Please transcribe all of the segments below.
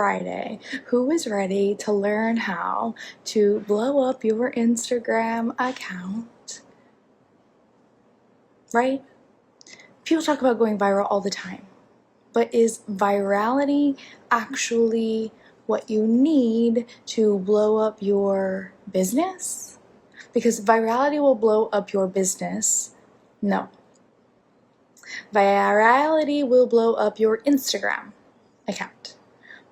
Friday. Who is ready to learn how to blow up your Instagram account? Right? People talk about going viral all the time, but is virality actually what you need to blow up your business? Because virality will blow up your business. No. Virality will blow up your Instagram account.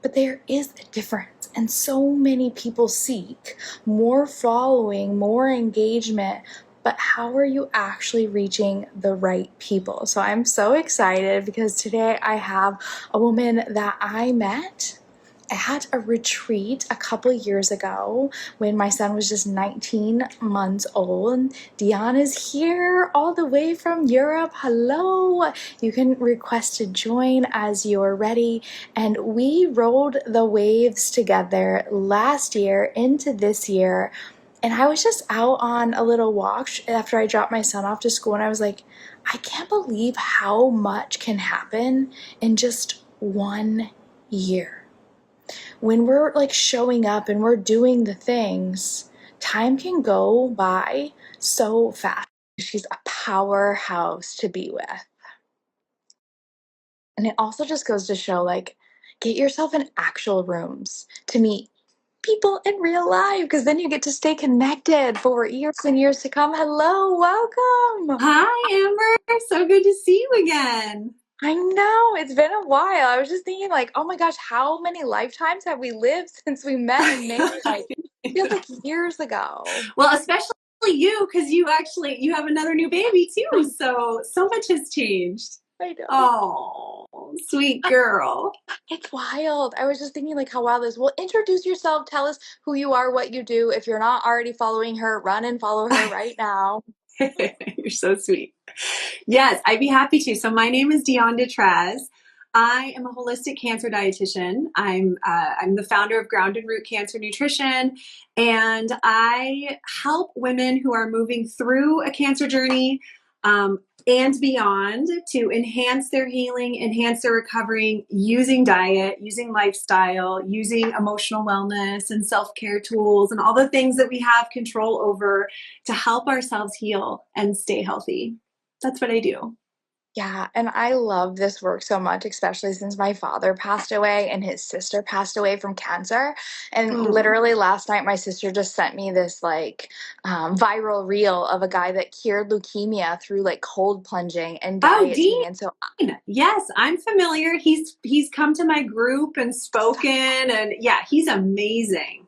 But there is a difference, and so many people seek more following, more engagement, but how are you actually reaching the right people? So I'm so excited because today I have a woman that I met at a retreat a couple years ago when my son was just 19 months old. Dionne is here all the way from Europe. Hello! You can request to join as you're ready. And we rode the waves together last year into this year. And I was just out on a little walk after I dropped my son off to school, and I was like, I can't believe how much can happen in just 1 year. When we're like showing up and we're doing the things, time can go by so fast. She's a powerhouse to be with. And it also just goes to show, like, get yourself in actual rooms to meet people in real life, because then you get to stay connected for years and years to come. Hello, welcome. Hi, Amber. So good to see you again. I know, it's been a while. I was just thinking, like, oh my gosh, how many lifetimes have we lived since we met in May? Like, it feels like years ago. Well, especially you, because you have another new baby too. So much has changed. I know. Oh, sweet girl. It's wild. I was just thinking, like, how wild this. Well, introduce yourself. Tell us who you are, what you do. If you're not already following her, run and follow her right now. You're so sweet. Yes, I'd be happy to. So my name is Dionne Detraz. I am a holistic cancer dietitian. I'm the founder of Grounded Root Cancer Nutrition, and I help women who are moving through a cancer journey and beyond to enhance their healing, enhance their recovery using diet, using lifestyle, using emotional wellness and self-care tools and all the things that we have control over to help ourselves heal and stay healthy. That's what I do. Yeah, and I love this work so much, especially since my father passed away and his sister passed away from cancer. And Mm. literally last night, my sister just sent me this like viral reel of a guy that cured leukemia through like cold plunging and Oh, dieting. And so Dean. Yes, I'm familiar. He's come to my group and spoken, and yeah, he's amazing.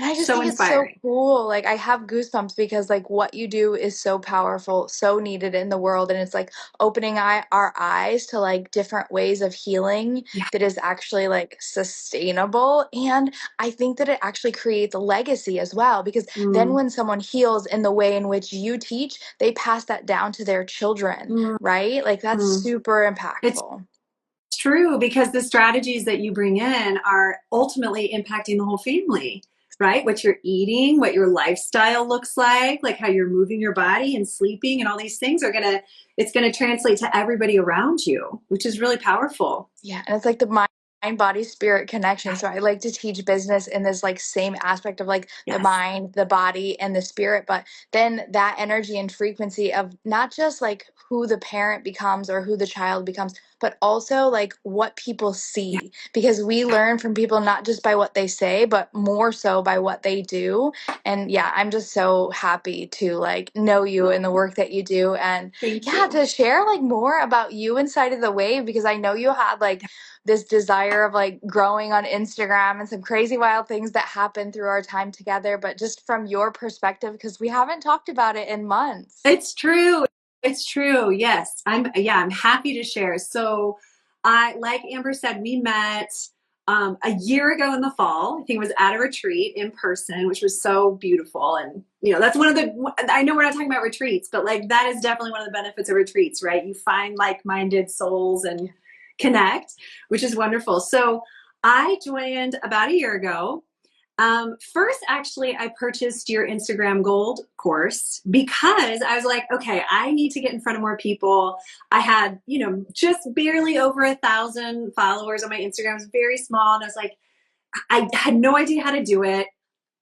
And I just So think it's so inspiring. cool. Like I have goosebumps because like what you do is so powerful, so needed in the world, and it's like opening our eyes to like different ways of healing Yeah. that is actually like sustainable. And I think that it actually creates a legacy as well, because then Mm, when someone heals in the way in which you teach, they pass that down to their children, mm, right? Like that's mm. super It's impactful. true because the strategies that you bring in are ultimately impacting the whole family, right? What you're eating, what your lifestyle looks like how you're moving your body and sleeping, and all these things it's gonna translate to everybody around you, which is really powerful. Yeah, and it's like the mind body spirit connection. So I like to teach business in this like same aspect of like the Yes. mind, the body, and the spirit, but then that energy and frequency of not just like who the parent becomes or who the child becomes, but also like what people Yeah. see. Because we learn from people not just by what they say, but more so by what they do. And yeah, I'm just so happy to like know you and the work that you do, and Thank yeah, you. to share like more about you inside of the wave, because I know you had like this desire of like growing on Instagram and some crazy wild things that happened through our time together, but just from your perspective, because we haven't talked about it in months. It's true. It's true. Yes. I'm happy to share. So like Amber said, we met a year ago in the fall. I think it was at a retreat in person, which was so beautiful. And that's one of I know we're not talking about retreats, but like that is definitely one of the benefits of retreats, right? You find like-minded souls and connect, which is wonderful. So I joined about a year ago. First, actually, I purchased your Instagram Gold course because I was like, okay, I need to get in front of more people. I had, just barely over 1,000 followers on my Instagram. It was very small. And I was like, I had no idea how to do it.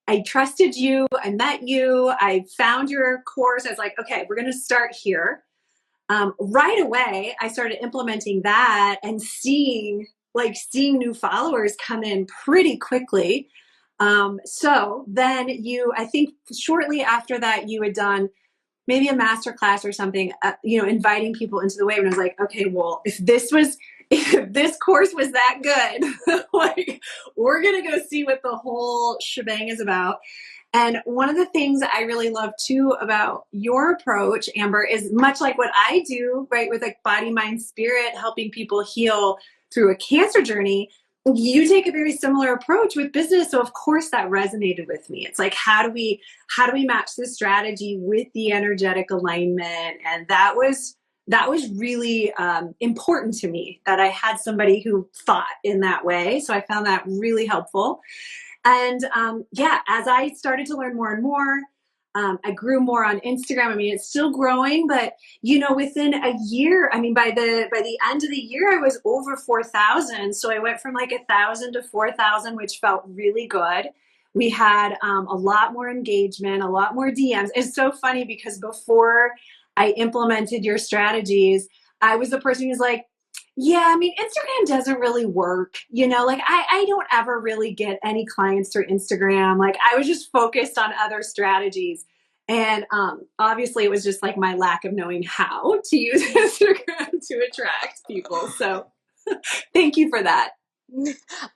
I trusted you. I met you. I found your course. I was like, okay, we're going to start here. Right away, I started implementing that and seeing new followers come in pretty quickly. So then I think shortly after that, you had done maybe a master class or something, inviting people into the wave. And I was like, okay, well, if this course was that good, like we're going to go see what the whole shebang is about. And one of the things I really love too about your approach, Amber, is much like what I do, right? With like body, mind, spirit, helping people heal through a cancer journey. You take a very similar approach with business. So of course that resonated with me. It's like, how do we match this strategy with the energetic alignment? And that was really important to me, that I had somebody who thought in that way. So I found that really helpful. And as I started to learn more and more, I grew more on Instagram. I mean, it's still growing, but within a year, I mean, by the end of the year, I was over 4,000. So I went from like 1,000 to 4,000, which felt really good. We had a lot more engagement, a lot more DMs. It's so funny because before I implemented your strategies, I was the person who's like, yeah, I mean, Instagram doesn't really work. Like I don't ever really get any clients through Instagram. Like I was just focused on other strategies. And obviously it was just like my lack of knowing how to use Instagram to attract people. So thank you for that.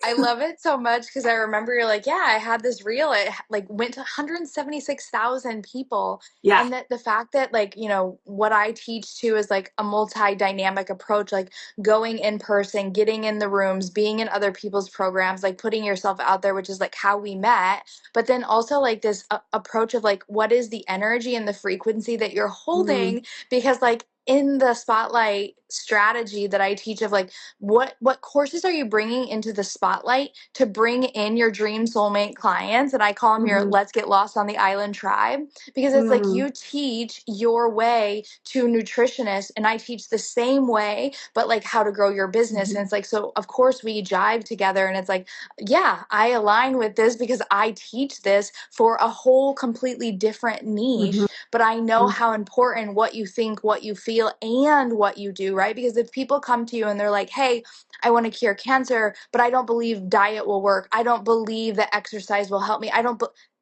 I love it so much because I remember you're like, yeah, I had this reel. It like went to 176,000 people. Yeah. And that the fact that like, what I teach too is like a multi-dynamic approach, like going in person, getting in the rooms, being in other people's programs, like putting yourself out there, which is like how we met. But then also like this approach of like, what is the energy and the frequency that you're Mm-hmm. holding? Because like in the spotlight strategy that I teach of like, what courses are you bringing into the spotlight to bring in your dream soulmate clients? And I call them your Mm-hmm. let's get lost on the island tribe, because it's like Mm-hmm. you teach your way to nutritionists and I teach the same way, but like how to grow your business. And it's like, so of course we jive together, and it's like, yeah, I align with this because I teach this for a whole completely different Mm-hmm. niche, but I know how important what you think, what you feel, and what you do, right? Because if people come to you and they're like, hey, I want to cure cancer, but I don't believe diet will work. I don't believe that exercise will help me.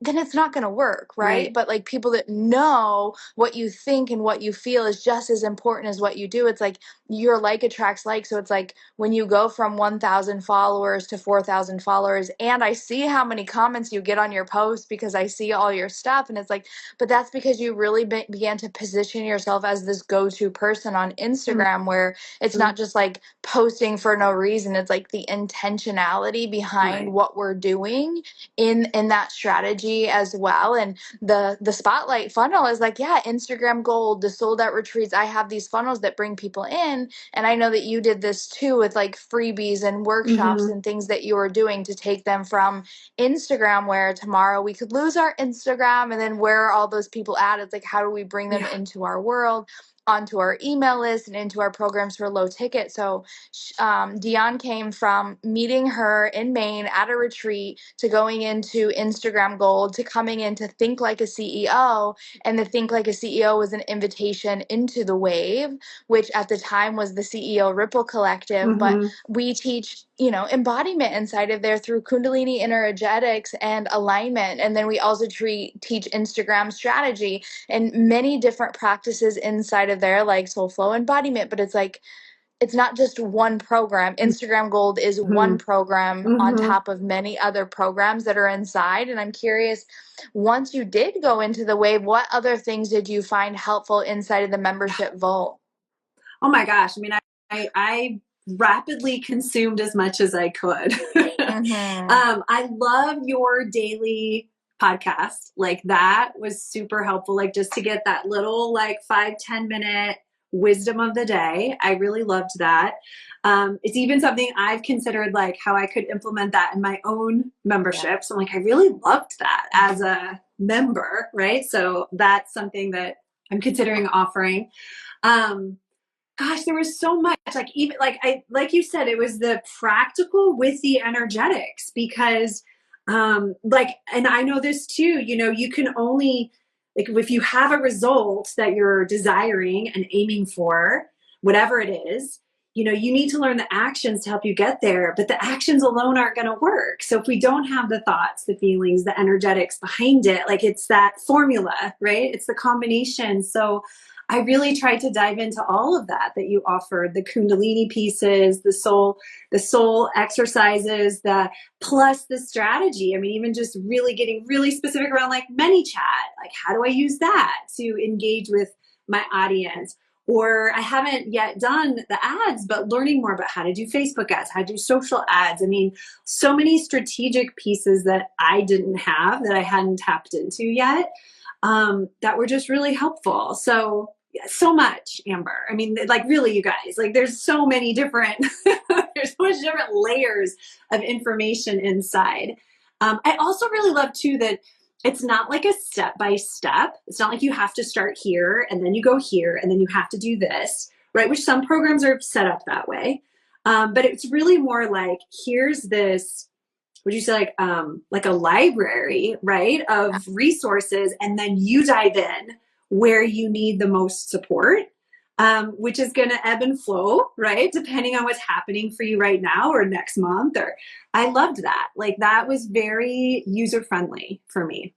Then it's not going to work, right? Right. But like people that know what you think and what you feel is just as important as what you do. It's like your like attracts like. So it's like when you go from 1,000 followers to 4,000 followers, and I see how many comments you get on your posts because I see all your stuff. And it's like, but that's because you really began to position yourself as this go-to person on Instagram, where it's Mm-hmm. not just like posting for no reason. It's like the intentionality behind Right. what we're doing in that strategy as well. And the spotlight funnel is like, yeah, Instagram Gold, the sold out retreats. I have these funnels that bring people in, and I know that you did this too with like freebies and workshops Mm-hmm. and things that you were doing to take them from Instagram, where tomorrow we could lose our Instagram, and then where are all those people at? It's like, how do we bring them Yeah. into our world, onto our email list, and into our programs for low ticket? So Dionne came from meeting her in Maine at a retreat to going into Instagram Gold to coming into Think Like a CEO. And the Think Like a CEO was an invitation into the Wave, which at the time was the CEO Ripple Collective. But Mm-hmm. we teach, embodiment inside of there through Kundalini energetics and alignment. And then we also teach Instagram strategy and many different practices inside of there, like soul flow embodiment. But it's like, it's not just one program. Instagram Gold is Mm-hmm. one program on Mm-hmm. top of many other programs that are inside. And I'm curious, once you did go into the Wave, what other things did you find helpful inside of the membership vault? Oh my gosh. I mean, I rapidly consumed as much as I could. Mm-hmm. I love your daily podcast. Like that was super helpful. Like just to get that little like 5-10 minute wisdom of the day. I really loved that. It's even something I've considered like how I could implement that in my own Yeah. membership. So I'm like, I really loved that as a member, right? So that's something that I'm considering offering. Um, Gosh, there was so much, like, even like you said, it was the practical with the energetics, because like, and I know this too, you know, you can only, like, if you have a result that you're desiring and aiming for, whatever it is, you know, you need to learn the actions to help you get there, but the actions alone aren't going to work. So if we don't have the thoughts, the feelings, the energetics behind it, like, it's that formula, right? It's the combination. So I really tried to dive into all of that you offered, the Kundalini pieces, the soul exercises, the plus the strategy. I mean, even just really getting really specific around, like, ManyChat, like, how do I use that to engage with my audience? Or I haven't yet done the ads, but learning more about how to do Facebook ads, how to do social ads. I mean, so many strategic pieces that I didn't have, that I hadn't tapped into yet, that were just really helpful. So, yeah, so much, Amber. I mean, like, really, you guys, like, there's so many different, there's so much different layers of information inside. I also really love too that it's not like a step by step. It's not like you have to start here and then you go here and then you have to do this, right? Which some programs are set up that way. But it's really more like, here's this, would you say, like a library, right, of resources, and then you dive in where you need the most support, which is going to ebb and flow, right, depending on what's happening for you right now or next month. Or I loved that. Like, that was very user friendly for me.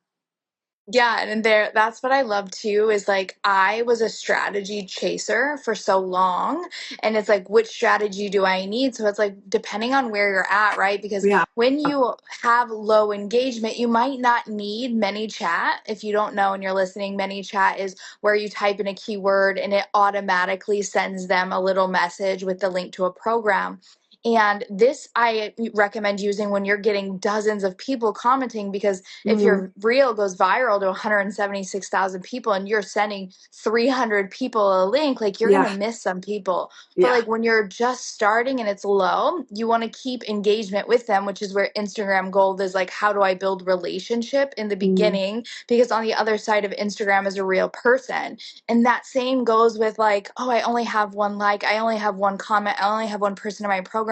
Yeah, and there that's what I love too, is like I was a strategy chaser for so long, and it's like, which strategy do I need? So it's like depending on where you're at, right? Because Yeah. when you have low engagement, you might not need ManyChat. If you don't know and you're listening, ManyChat is where you type in a keyword and it automatically sends them a little message with the link to a program. And this I recommend using when you're getting dozens of people commenting, because if Mm, your reel goes viral to 176,000 people and you're sending 300 people a link, like, you're going yeah. to miss some people. But Yeah. like when you're just starting and it's low, you want to keep engagement with them, which is where Instagram gold is like, how do I build relationship in the Mm, beginning? Because on the other side of Instagram is a real person. And that same goes with like, oh, I only have one like, I only have one comment, I only have one person in my program.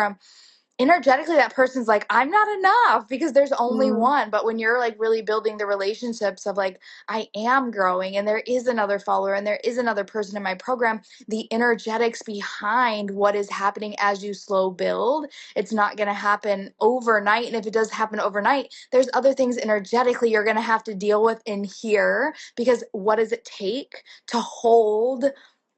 Energetically, that person's like, I'm not enough because there's only mm, one. But when you're like really building the relationships of like, I am growing and there is another follower and there is another person in my program, the energetics behind what is happening as you slow build, it's not going to happen overnight. And if it does happen overnight, there's other things energetically you're going to have to deal with in here, because what does it take to hold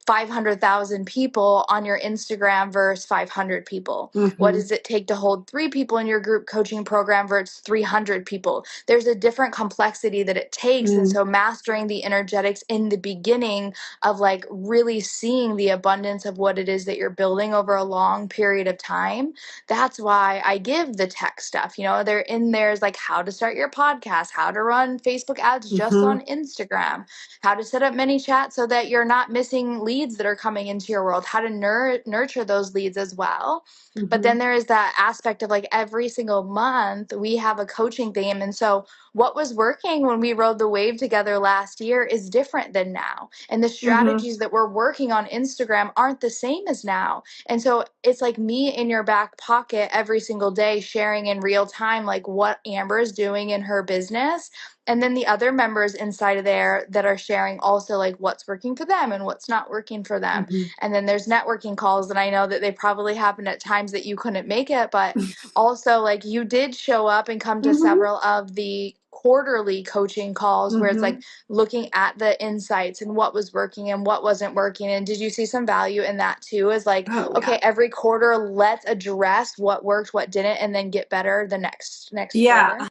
500,000 people on your Instagram versus 500 people? What mm-hmm, does it take to hold 3 people in your group coaching program versus 300 people? There's a different complexity that it takes. And mm, so mastering the energetics in the beginning of like really seeing the abundance of what it is that you're building over a long period of time. That's why I give the tech stuff. You know, they're in there's like how to start your podcast, how to run Facebook ads just mm-hmm, on Instagram, how to set up ManyChat so that you're not missing leads that are coming into your world, how to nurture those leads as well. But mm-hmm, then there is that aspect of like every single month we have a coaching theme. And so what was working when we rode the wave together last year is different than now. And the mm-hmm, strategies that we're working on Instagram aren't the same as now. And so it's like me in your back pocket every single day, sharing in real time, like what Amber is doing in her business. And then the other members inside of there that are sharing also like what's working for them and what's not working for them. mm-hmm. And then there's networking calls, and I know that they probably happened at times that you couldn't make it, but also like you did show up and come to Mm-hmm. several of the quarterly coaching calls where it's Mm-hmm. like looking at the insights and what was working and what wasn't working. And did you see some value in that too? Is like, Oh yeah. okay, every quarter let's address what worked, what didn't, and then get better the next Yeah. quarter.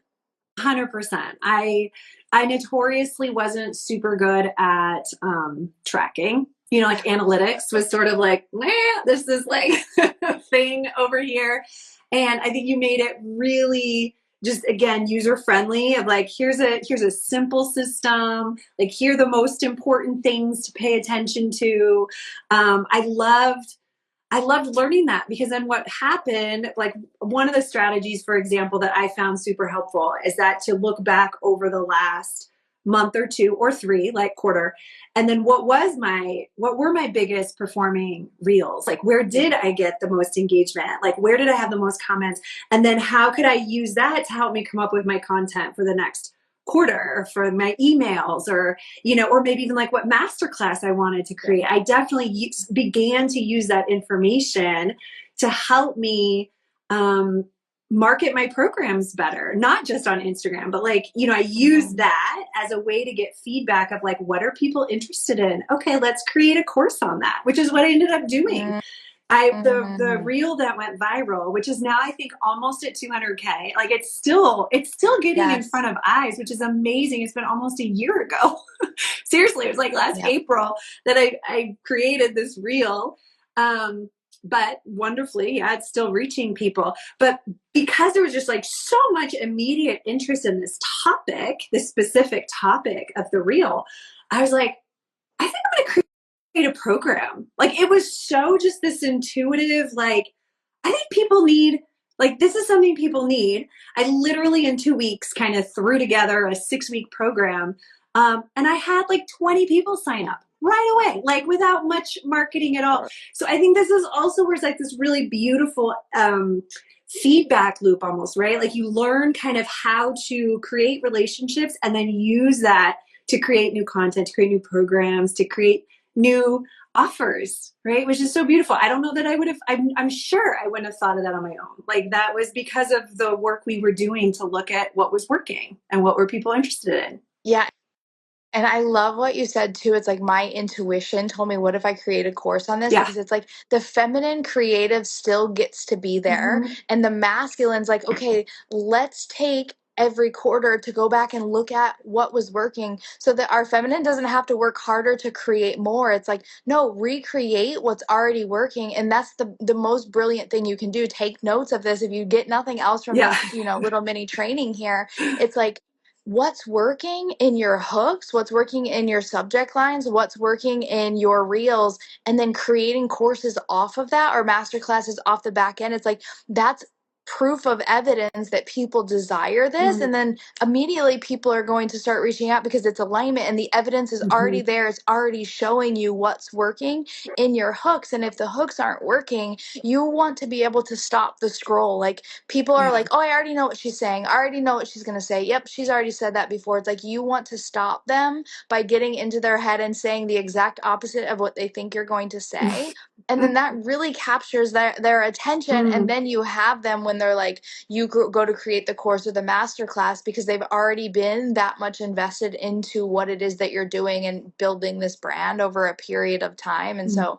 100%. I notoriously wasn't super good at tracking. You know, like, analytics was sort of like, this is like a thing over here. And I think you made it really just, again, user friendly, of like, here's a simple system. Like, here are the most important things to pay attention to. I loved learning that, because then what happened, like, one of the strategies, for example, that I found super helpful is that to look back over the last month or two or three, like quarter. And then what were my biggest performing reels? Like, where did I get the most engagement? Like, where did I have the most comments? And then how could I use that to help me come up with my content for the next quarter, or for my emails, or, or maybe even like what masterclass I wanted to create. I definitely began to use that information to help me market my programs better, not just on Instagram, but like, I use that as a way to get feedback of like, what are people interested in? Okay, let's create a course on that, which is what I ended up doing. The reel that went viral, which is now I think almost at 200K, like it's still getting in front of eyes, which is amazing. It's been almost a year ago. Seriously, it was like last April that I created this reel. But wonderfully, it's still reaching people. But because there was just like so much immediate interest in this topic, this specific topic of the reel, I was like, I think I'm going to create a program. Like, it was so just this intuitive, like, I think people need, like, this is something people need. I literally in 2 weeks kind of threw together a 6-week program. And I had like 20 people sign up right away, like without much marketing at all. So I think this is also where it's like this really beautiful feedback loop almost, right? Like, you learn kind of how to create relationships and then use that to create new content, to create new programs, to create new offers, right? Which is so beautiful. I don't know that I would have, I'm sure I wouldn't have thought of that on my own. Like, that was because of the work we were doing to look at what was working and what were people interested in. Yeah. And I love what you said too. It's like my intuition told me, what if I create a course on this? Yeah. Because it's like the feminine creative still gets to be there. And the masculine's like, okay, let's take every quarter to go back and look at what was working so that our feminine doesn't have to work harder to create more. It's like, no, recreate what's already working. And that's the most brilliant thing you can do. Take notes of this. If you get nothing else from this, little mini training here, it's like, what's working in your hooks, what's working in your subject lines, what's working in your reels, and then creating courses off of that or masterclasses off the back end. It's like, that's proof of evidence that people desire this. And then immediately people are going to start reaching out because it's alignment and the evidence is already there. It's already showing you what's working in your hooks. And if the hooks aren't working, you want to be able to stop the scroll. Like, people are like, oh, I already know what she's saying. I already know what she's going to say. Yep, she's already said that before. It's like, you want to stop them by getting into their head and saying the exact opposite of what they think you're going to say. And then that really captures their attention. And then you have them when they're like, you go to create the course or the masterclass, because they've already been that much invested into what it is that you're doing and building this brand over a period of time. And so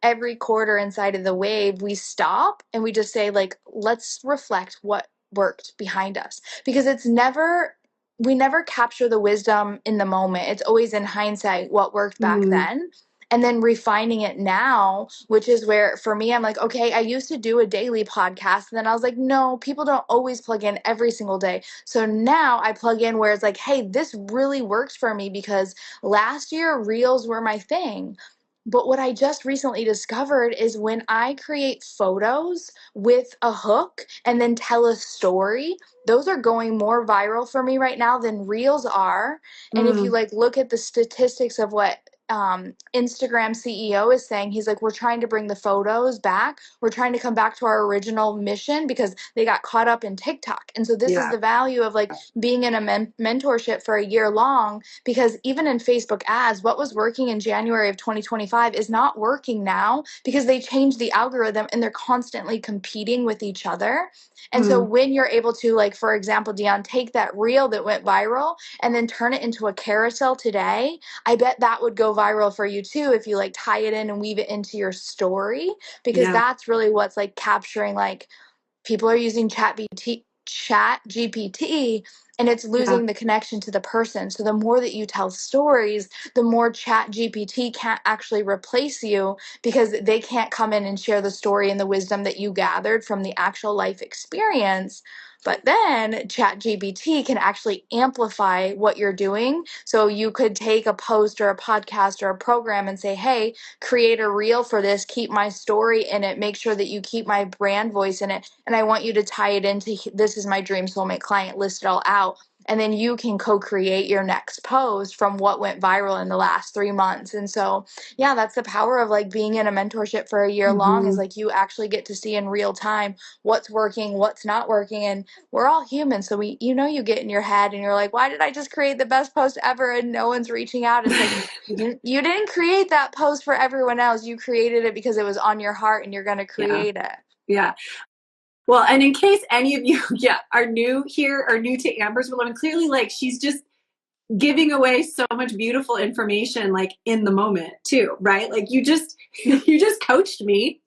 every quarter inside of the Wave, we stop and we just say, like, let's reflect what worked behind us, because we never capture the wisdom in the moment. It's always in hindsight what worked back then. And then refining it now, which is where, for me, I'm like, okay, I used to do a daily podcast. And then I was like, no, people don't always plug in every single day. So now I plug in where it's like, hey, this really works for me because last year reels were my thing. But what I just recently discovered is when I create photos with a hook and then tell a story, those are going more viral for me right now than reels are. And if you like look at the statistics of what Instagram CEO is saying, he's like, we're trying to bring the photos back. We're trying to come back to our original mission because they got caught up in TikTok. And so this is the value of like being in a mentorship for a year long, because even in Facebook ads, what was working in January of 2025 is not working now because they changed the algorithm and they're constantly competing with each other. And so when you're able to, like, for example, Dionne, take that reel that went viral and then turn it into a carousel today, I bet that would go viral for you too if you like tie it in and weave it into your story, because that's really what's like capturing, like, people are using chat GPT and it's losing the connection to the person. So the more that you tell stories, the more chat GPT can't actually replace you, because they can't come in and share the story and the wisdom that you gathered from the actual life experience. But then ChatGPT can actually amplify what you're doing. So you could take a post or a podcast or a program and say, hey, create a reel for this, keep my story in it, make sure that you keep my brand voice in it. And I want you to tie it into, this is my dream soulmate client, list it all out. and then you can co-create your next post from what went viral in the last 3 months. And so, yeah, that's the power of like being in a mentorship for a year long, is like you actually get to see in real time what's working, what's not working. And we're all human. So you get in your head and you're like, why did I just create the best post ever and no one's reaching out? It's like, you didn't create that post for everyone else. You created it because it was on your heart and you're going to Yeah. create it. Yeah. Well, and in case any of you, are new here or new to Amber's world, I mean, clearly, like, she's just giving away so much beautiful information, like in the moment too, right? Like you just, you just coached me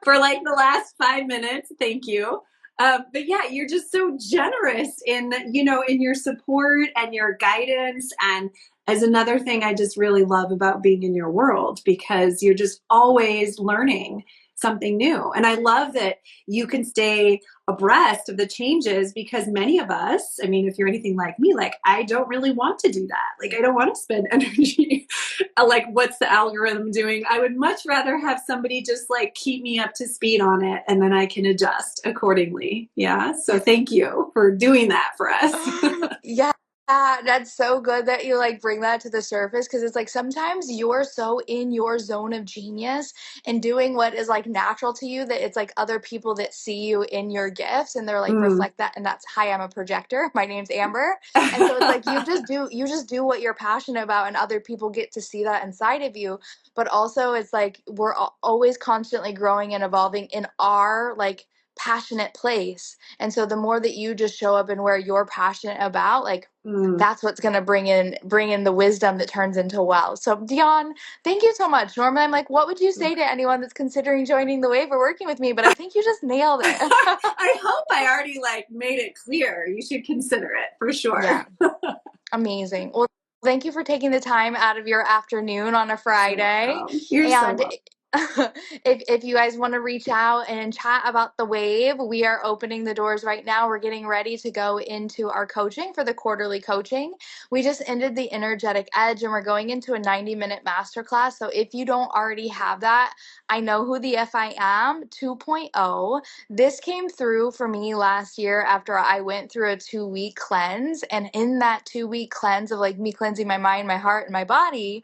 for like the last 5 minutes. Thank you. But yeah, you're just so generous in, in your support and your guidance. And as another thing I just really love about being in your world, because you're just always learning something new. And I love that you can stay abreast of the changes, because many of us, I mean, if you're anything like me, like I don't really want to do that. Like I don't want to spend energy like what's the algorithm doing. I would much rather have somebody just like keep me up to speed on it, and then I can adjust accordingly. Yeah. So thank you for doing that for us. Yeah. That's so good that you like bring that to the surface, because it's like sometimes you're so in your zone of genius and doing what is like natural to you that it's like other people that see you in your gifts and they're like Mm. reflect that, and that's, hi, I'm a projector, my name's Amber. And so it's like you just do what you're passionate about, and other people get to see that inside of you. But also it's like we're always constantly growing and evolving in our like passionate place. And so the more that you just show up in where you're passionate about, like Mm. that's what's going to bring in the wisdom that turns into wealth. So Dionne, thank you so much. Normally I'm like, what would you say to anyone that's considering joining the Wave or working with me? But I think you just nailed it. I hope I already like made it clear. You should consider it for sure. Yeah. Amazing. Well, thank you for taking the time out of your afternoon on a So Friday. welcome. You're so And welcome. if you guys want to reach out and chat about the Wave, we are opening the doors right now. We're getting ready to go into our coaching for the quarterly coaching. We just ended the energetic edge and we're going into a 90-minute masterclass. So if you don't already have that, I know who the FIM 2.0. This came through for me last year after I went through a 2-week cleanse. And in that 2-week cleanse of like me cleansing my mind, my heart, and my body,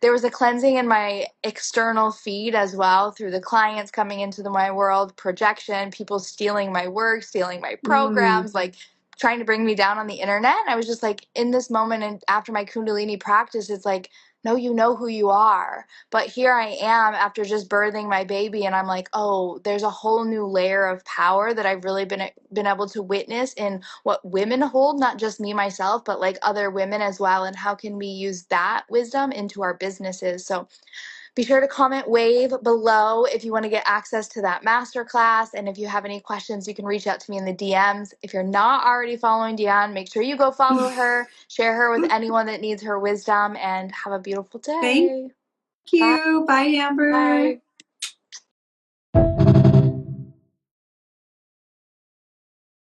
there was a cleansing in my external feed as well, through the clients coming into my world, projection, people stealing my work, stealing my Mm. programs, like trying to bring me down on the internet. And I was just like, in this moment, and after my Kundalini practice, it's like, no, you know who you are. But here I am after just birthing my baby, and I'm like, oh, there's a whole new layer of power that I've really been able to witness in what women hold, not just me myself, but like other women as well. And how can we use that wisdom into our businesses? So be sure to comment Wave below if you want to get access to that masterclass. And if you have any questions, you can reach out to me in the DMs. If you're not already following Dionne, make sure you go follow her, share her with anyone that needs her wisdom, and have a beautiful Thank day. Bye. you. Bye, Amber. Bye.